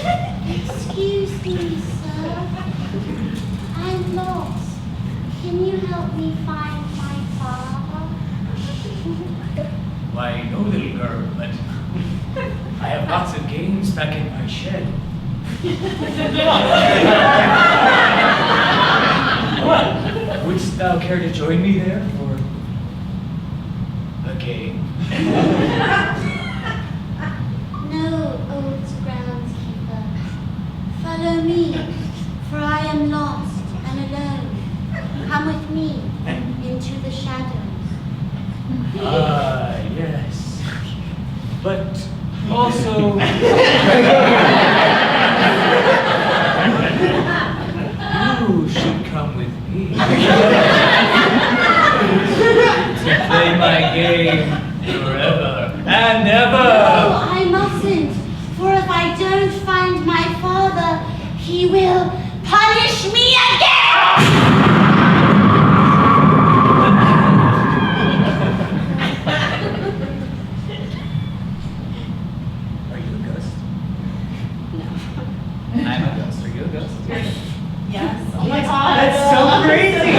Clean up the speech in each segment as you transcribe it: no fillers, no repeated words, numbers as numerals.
Excuse me, sir. I'm lost. Can you help me find my father? Why, no, little girl, but I have lots of games back in my shed. What? Wouldst thou care to join me there for a game? No, old groundskeeper. Follow me, for I am lost and alone. Come with me into the shadows. Ah, yes. But also... you should come with me. To play my game forever and ever. No, I mustn't. For if I don't find my father, he will punish me again! Are you a ghost? No. I'm a ghost. Are you a ghost? Yes. Oh my god. That's so crazy!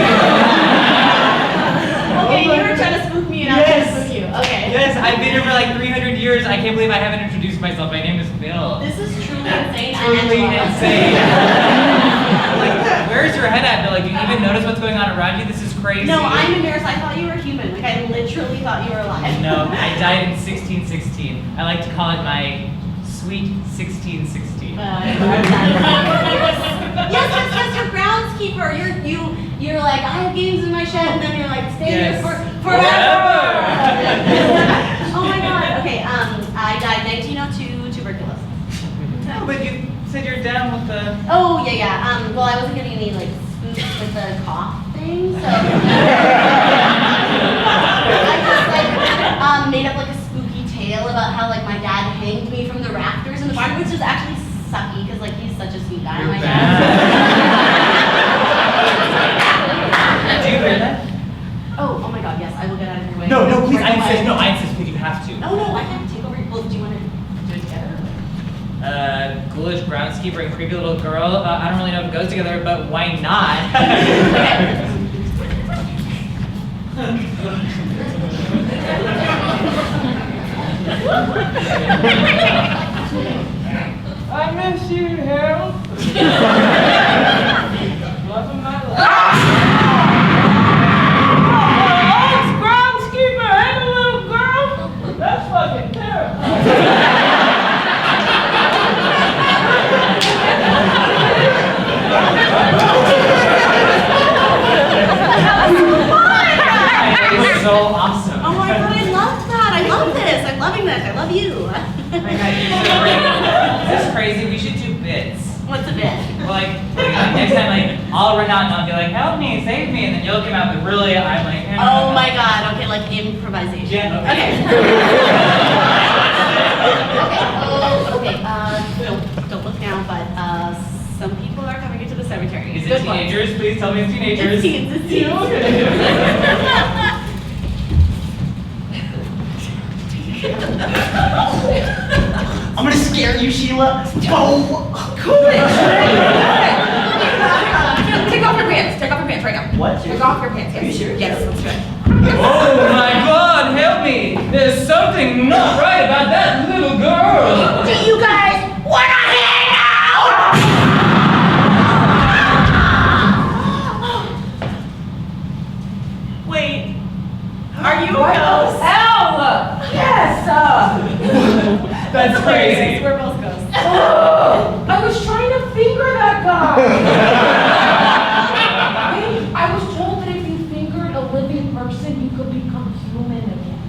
Okay, you were trying to spook me and I was trying to spook you. Okay. Yes, I've been here for like 300 years. I can't believe I haven't introduced myself. My name is Bill. This is truly insane. Truly Angela. insane. Like, where's your head at, Bill? Like, do you even notice what's going on around you? This is crazy. No, I'm embarrassed. I thought you were human. Like, I literally thought you were alive. No, I died in 1616. I like to call it my sweet 1616. Yes, you're groundskeeper. You're like, I have games in my shed, and then you're like, stay Yes. here forever. Forever. Oh my god. Okay, I died 1902, tuberculosis. No, but you said you're down with the... Oh, yeah. Well, I wasn't getting any, like, spooks with the cough thing, so... I just, like, made up, like, a spooky tale about how, like, my dad hanged me from the rafters in the barn, which is actually sucky, because, like, he's such a sweet guy, You're my bad. dad. Do you hear that? Oh my god, yes, I will get out of your way. No, please, I insist, insist. please, you have to. No, I can't take over. Well, do you want to do it together? Ghoulish groundskeeper and creepy little girl. I don't really know if it goes together, but why not? I miss you, Harold. Love of my life. Groundskeeper and a little girl? That's fucking terrible. It was so awesome. Oh my god, I love that. I love this. I'm loving this. I love you. Oh my god, you're so great. This is crazy. We should do bits. What's a bit? Well, like next time, like, I'll run out and I'll be like, help me, save me, and then you'll come out, but really, I'm like, Oh my god. Okay, like improvisation. Yeah, Okay. okay. Don't look now, but some people are coming into the cemetery. Is it Good ones. teenagers? Please tell me it's teenagers. It's teens. It's teens. I'm gonna scare you, Sheila. Oh, Cool it. Take off your pants. Take off your pants right now. What? Take off your pants. Are you serious? Yes, that's right. Oh my god, help me! There's something not right about that little girl! Do you guys want to hang out? Wait. Are you a ghost? Yes! That's crazy. We're both ghosts. I was trying to finger that guy! I was told that if you fingered a living person, you could become human again.